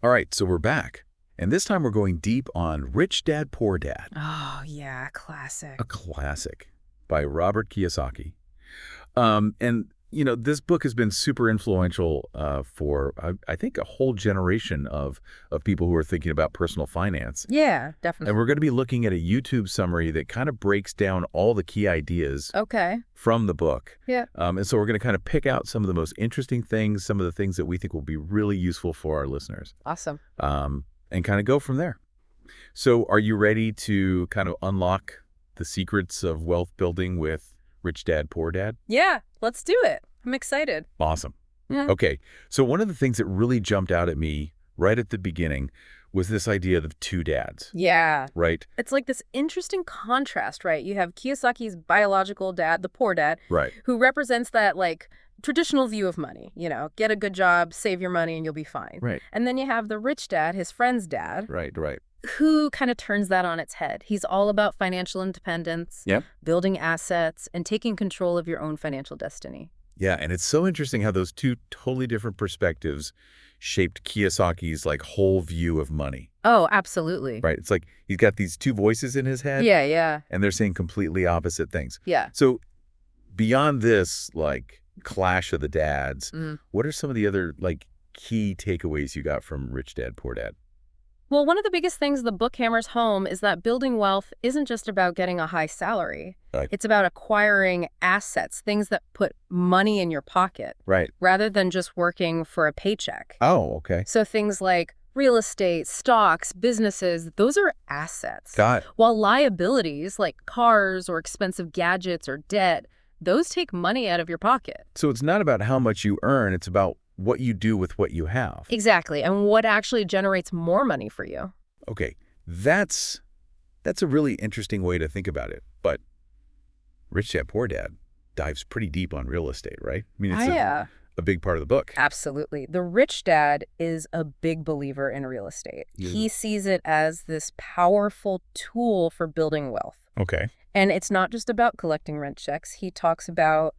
All right, so we're back. And this time we're going deep on Rich Dad, Poor Dad, Oh, yeah, classic. a classic by Robert Kiyosaki. This book has been super influential for, I think, a whole generation of people who are thinking about personal finance. Yeah, And definitely. we're going to be looking at a YouTube summary that kind of breaks down all the key ideas Okay. from the book. Yeah. And so we're going to kind of pick out some of the most interesting things, some of the things that we think will be really useful for our listeners, Awesome. and kind of go from there. So are you ready to kind of unlock the secrets of wealth building with Rich Dad, Poor Dad? Yeah, let's do it. I'm excited. Awesome. Yeah. Okay, so one of the things that really jumped out at me right at the beginning was this idea of two dads, Yeah. right? It's like this interesting contrast, right? You have Kiyosaki's biological dad, the poor dad, Right, who represents that, like, traditional view of money. Get a good job, save your money, and you'll be fine. right, And then you have the rich dad, his friend's dad, right. who kind of turns that on its head. He's all about financial independence, Yep. building assets, and taking control of your own financial destiny. Yeah, and it's so interesting how those two totally different perspectives shaped Kiyosaki's like whole view of money, Oh, absolutely. right? It's like he's got these two voices in his head, Yeah, yeah, and they're saying completely opposite things. yeah. So beyond this, like, clash of the dads, Mm. what are some of the other, like, key takeaways you got from Rich Dad, Poor Dad? Well, one of the biggest things the book hammers home is that building wealth isn't just about getting a high salary. Right. It's about acquiring assets, things that put money in your pocket, Right. rather than just working for a paycheck. Oh, okay. So things like real estate, stocks, businesses, those are assets. Got it. While liabilities like cars or expensive gadgets or debt, those take money out of your pocket. So it's not about how much you earn, it's about what you do with what you have. Exactly. And what actually generates more money for you? Okay, that's a really interesting way to think about it. But Rich Dad, Poor Dad dives pretty deep on real estate, right? I mean, it's Yeah. a big part of the book. Absolutely. The rich dad is a big believer in real estate. Yeah. He sees it as this powerful tool for building wealth. Okay. And it's not just about collecting rent checks. He talks about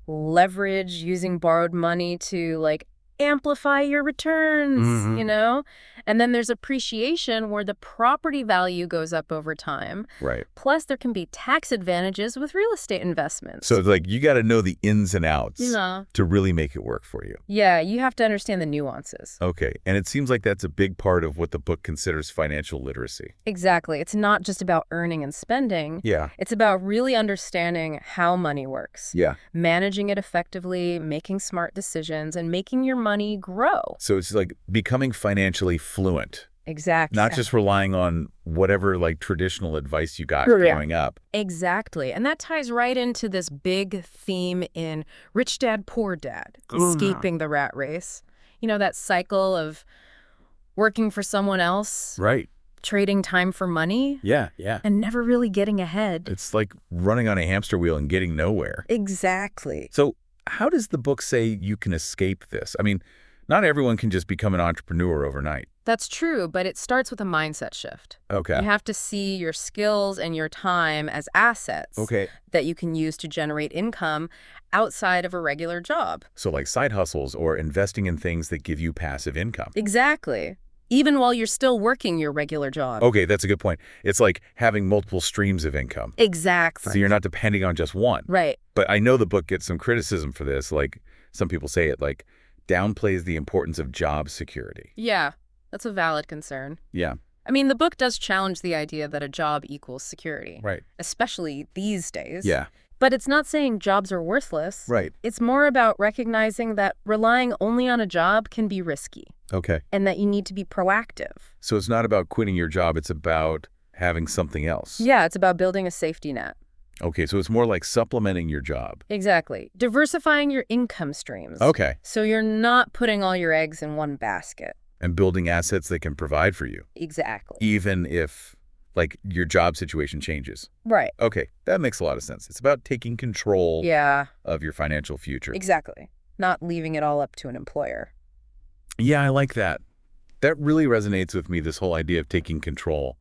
leverage, using borrowed money to, like, amplify your returns, Mhm. And then there's appreciation where the property value goes up over time. Right. Plus, there can be tax advantages with real estate investments. So it's like you got to know the ins and outs Yeah. to really make it work for you. Yeah, you have to understand the nuances. Okay, and it seems like that's a big part of what the book considers financial literacy. Exactly. It's not just about earning and spending. Yeah. It's about really understanding how money works, Yeah. managing it effectively, making smart decisions, and making your money grow. So it's like becoming financially fluent, Exactly. not just relying on whatever like traditional advice you got Correct. growing up. Exactly. And that ties right into this big theme in Rich Dad, Poor Dad, escaping the rat race. That cycle of working for someone else, Right. trading time for money, Yeah, yeah. and never really getting ahead. It's like running on a hamster wheel and getting nowhere. Exactly. So how does the book say you can escape this? I mean, not everyone can just become an entrepreneur overnight. That's true, but it starts with a mindset shift. Okay. You have to see your skills and your time as assets Okay. that you can use to generate income outside of a regular job. So like side hustles or investing in things that give you passive income. Exactly. Even while you're still working your regular job. Okay, that's a good point. It's like having multiple streams of income. Exactly. So you're not depending on just one. Right. But I know the book gets some criticism for this. Like some people say it like downplays the importance of job security. Yeah, that's a valid concern. Yeah. I mean, the book does challenge the idea that a job equals security, Right. especially these days. Yeah. But it's not saying jobs are worthless. Right. It's more about recognizing that relying only on a job can be risky Okay. and that you need to be proactive. So it's not about quitting your job. It's about having something else. Yeah, it's about building a safety net. Okay. So it's more like supplementing your job. Exactly. Diversifying your income streams. Okay. So you're not putting all your eggs in one basket. And building assets that can provide for you, Exactly. even if like your job situation changes. Right. Okay. That makes a lot of sense. It's about taking control Yeah, of your financial future. exactly. Not leaving it all up to an employer. Yeah, I like that. That really resonates with me, this whole idea of taking control.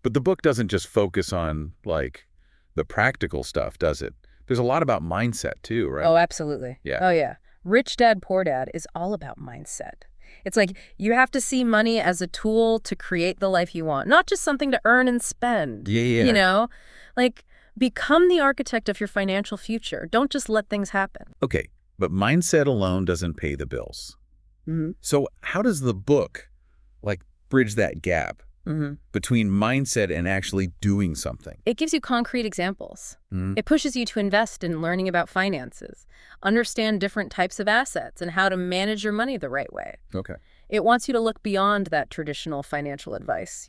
But the book doesn't just focus on, like, the practical stuff, does it? There's a lot about mindset, too, right? Oh, absolutely. Yeah. Oh, yeah. Rich Dad, Poor Dad is all about mindset. It's like you have to see money as a tool to create the life you want, not just something to earn and spend. Yeah, yeah. You know? Like, become the architect of your financial future. Don't just let things happen. Okay, but mindset alone doesn't pay the bills. Mm-hmm. So how does the book, like, bridge that gap between mindset and actually doing something? It gives you concrete examples. Mm. It pushes you to invest in learning about finances, understand different types of assets, and how to manage your money the right way. Okay. It wants you to look beyond that traditional financial advice,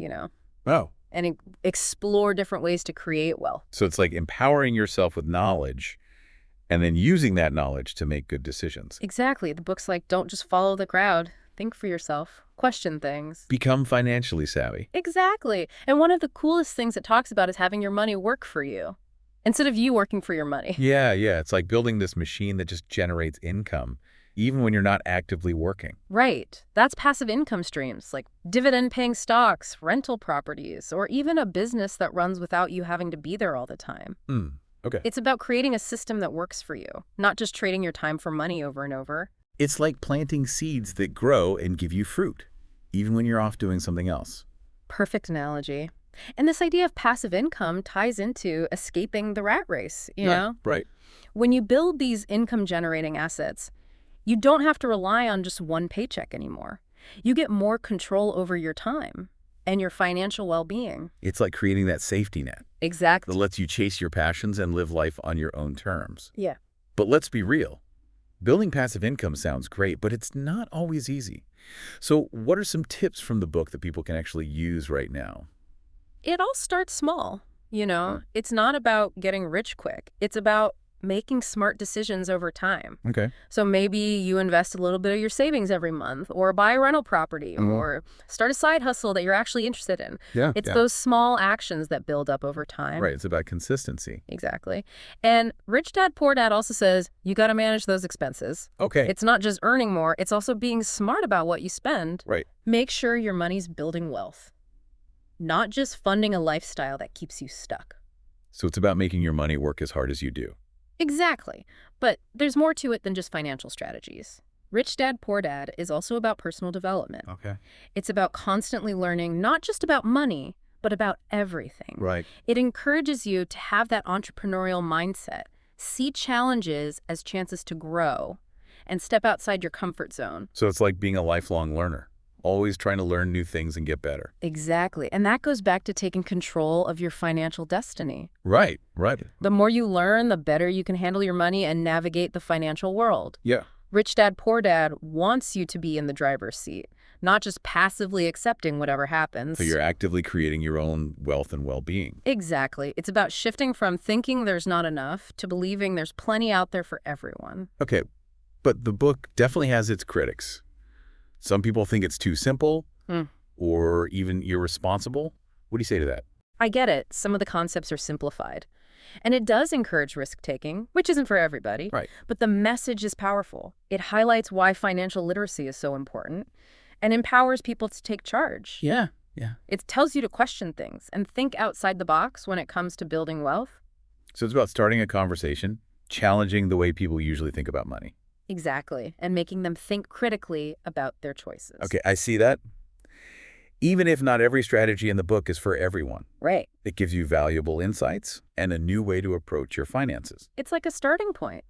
Oh. and explore different ways to create wealth. So it's like empowering yourself with knowledge and then using that knowledge to make good decisions. Exactly. The book's like, don't just follow the crowd. Think for yourself. Question things. Become financially savvy. Exactly. And one of the coolest things it talks about is having your money work for you instead of you working for your money. Yeah, yeah. It's like building this machine that just generates income, even when you're not actively working. Right. That's passive income streams like dividend-paying stocks, rental properties, or even a business that runs without you having to be there all the time. Okay. It's about creating a system that works for you, not just trading your time for money over and over. It's like planting seeds that grow and give you fruit, even when you're off doing something else. Perfect analogy. And this idea of passive income ties into escaping the rat race, you know? Right. When you build these income-generating assets, you don't have to rely on just one paycheck anymore. You get more control over your time and your financial well-being. It's like creating that safety net that Exactly. lets you chase your passions and live life on your own terms. Yeah. But let's be real. Building passive income sounds great, but it's not always easy. So what are some tips from the book that people can actually use right now? It all starts small, It's not about getting rich quick. It's about making smart decisions over time. Okay. So maybe you invest a little bit of your savings every month, or buy a rental property, or start a side hustle that you're actually interested in. Yeah. It's those small actions that build up over time. Right. It's about consistency. Exactly. And Rich Dad Poor Dad also says you got to manage those expenses. Okay. It's not just earning more, it's also being smart about what you spend. Right. Make sure your money's building wealth, not just funding a lifestyle that keeps you stuck. So it's about making your money work as hard as you do. Exactly. But there's more to it than just financial strategies. Rich Dad Poor Dad is also about personal development. Okay. It's about constantly learning not just about money, but about everything. Right. It encourages you to have that entrepreneurial mindset, see challenges as chances to grow, and step outside your comfort zone. So it's like being a lifelong learner, always trying to learn new things and get better. Exactly. And that goes back to taking control of your financial destiny. Right. Right. The more you learn, the better you can handle your money and navigate the financial world. Yeah. Rich Dad Poor Dad wants you to be in the driver's seat, not just passively accepting whatever happens. So you're actively creating your own wealth and well-being. Exactly. It's about shifting from thinking there's not enough to believing there's plenty out there for everyone. Okay. But the book definitely has its critics. Some people think it's too simple or even irresponsible. What do you say to that? I get it. Some of the concepts are simplified. And it does encourage risk-taking, which isn't for everybody. Right. But the message is powerful. It highlights why financial literacy is so important and empowers people to take charge. Yeah. Yeah. It tells you to question things and think outside the box when it comes to building wealth. So it's about starting a conversation, challenging the way people usually think about money. Exactly. And making them think critically about their choices. Okay, I see that. Even if not every strategy in the book is for everyone. Right. It gives you valuable insights and a new way to approach your finances. It's like a starting point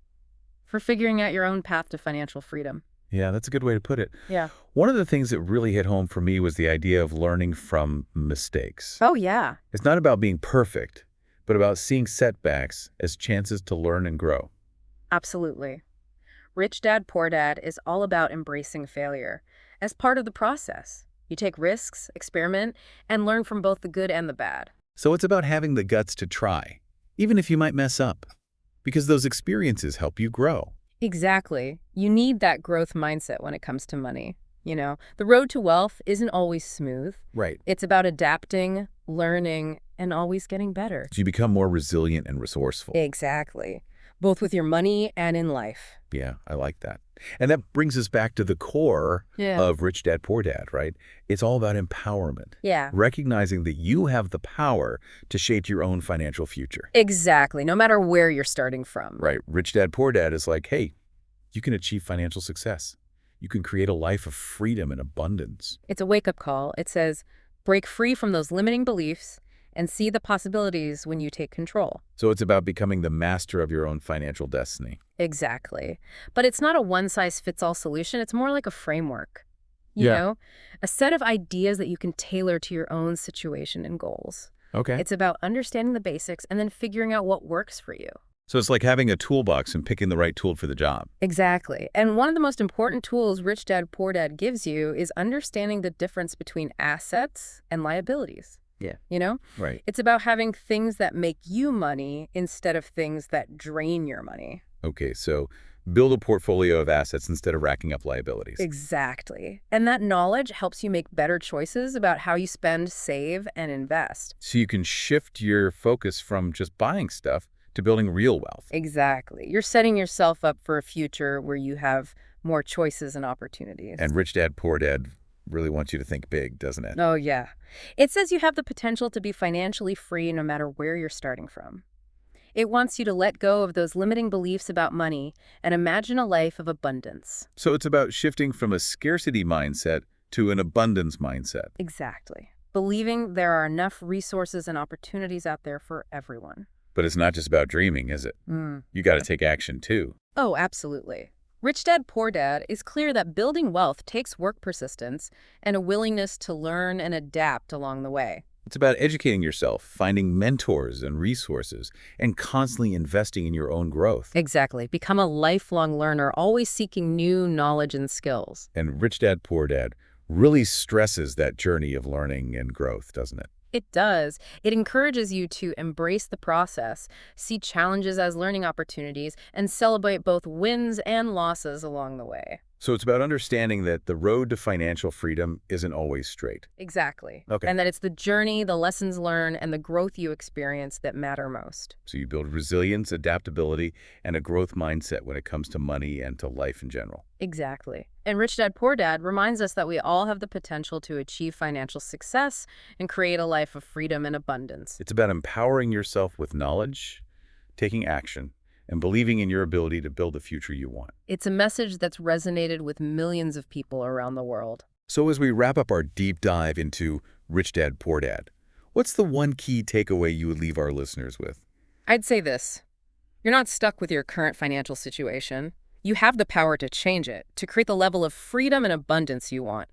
for figuring out your own path to financial freedom. Yeah, that's a good way to put it. Yeah. One of the things that really hit home for me was the idea of learning from mistakes. Oh, yeah. It's not about being perfect, but about seeing setbacks as chances to learn and grow. Absolutely. Rich Dad Poor Dad is all about embracing failure as part of the process. You take risks, experiment, and learn from both the good and the bad. So it's about having the guts to try, even if you might mess up, because those experiences help you grow. Exactly. You need that growth mindset when it comes to money. The road to wealth isn't always smooth. Right. It's about adapting, learning, and always getting better. So you become more resilient and resourceful. Exactly. Both with your money and in life. Yeah, I like that. And that brings us back to the core of Rich Dad, Poor Dad, right? It's all about empowerment. Yeah. Recognizing that you have the power to shape your own financial future. Exactly. No matter where you're starting from. Right. Rich Dad, Poor Dad is like, hey, you can achieve financial success. You can create a life of freedom and abundance. It's a wake-up call. It says, break free from those limiting beliefs and see the possibilities when you take control. So it's about becoming the master of your own financial destiny. Exactly. But it's not a one-size-fits-all solution. It's more like a framework, Yeah. a set of ideas that you can tailor to your own situation and goals. Okay. It's about understanding the basics and then figuring out what works for you. So it's like having a toolbox and picking the right tool for the job. Exactly. And one of the most important tools Rich Dad Poor Dad gives you is understanding the difference between assets and liabilities. Yeah. Right. It's about having things that make you money instead of things that drain your money. Okay, so build a portfolio of assets instead of racking up liabilities. Exactly. And that knowledge helps you make better choices about how you spend, save, and invest. So you can shift your focus from just buying stuff to building real wealth. Exactly. You're setting yourself up for a future where you have more choices and opportunities. And Rich Dad Poor Dad really wants you to think big, doesn't it? Oh, yeah. It says you have the potential to be financially free no matter where you're starting from. It wants you to let go of those limiting beliefs about money and imagine a life of abundance. So it's about shifting from a scarcity mindset to an abundance mindset. Exactly. Believing there are enough resources and opportunities out there for everyone. But it's not just about dreaming, is it? You got to take action too. Oh, absolutely. Rich Dad Poor Dad is clear that building wealth takes work persistence and a willingness to learn and adapt along the way. It's about educating yourself, finding mentors and resources, and constantly investing in your own growth. Exactly. Become a lifelong learner, always seeking new knowledge and skills. And Rich Dad Poor Dad really stresses that journey of learning and growth, doesn't it? It does. It encourages you to embrace the process, see challenges as learning opportunities, and celebrate both wins and losses along the way. So it's about understanding that the road to financial freedom isn't always straight. Exactly. Okay. And that it's the journey, the lessons learned, and the growth you experience that matter most. So you build resilience, adaptability, and a growth mindset when it comes to money and to life in general. Exactly. And Rich Dad Poor Dad reminds us that we all have the potential to achieve financial success and create a life of freedom and abundance. It's about empowering yourself with knowledge, taking action, and believing in your ability to build the future you want. It's a message that's resonated with millions of people around the world. So as we wrap up our deep dive into Rich Dad, Poor Dad, what's the one key takeaway you would leave our listeners with? I'd say this. You're not stuck with your current financial situation. You have the power to change it, to create the level of freedom and abundance you want.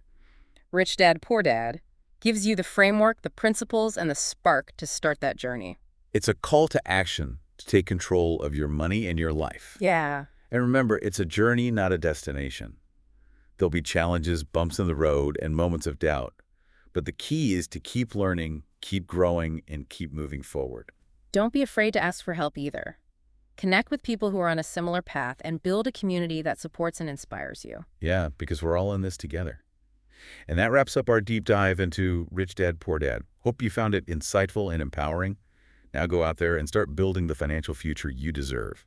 Rich Dad, Poor Dad gives you the framework, the principles, and the spark to start that journey. It's a call to action to take control of your money and your life. Yeah. And remember, it's a journey, not a destination. There'll be challenges, bumps in the road, and moments of doubt. But the key is to keep learning, keep growing, and keep moving forward. Don't be afraid to ask for help either. Connect with people who are on a similar path and build a community that supports and inspires you. Yeah, because we're all in this together. And that wraps up our deep dive into Rich Dad, Poor Dad. Hope you found it insightful and empowering. Now go out there and start building the financial future you deserve.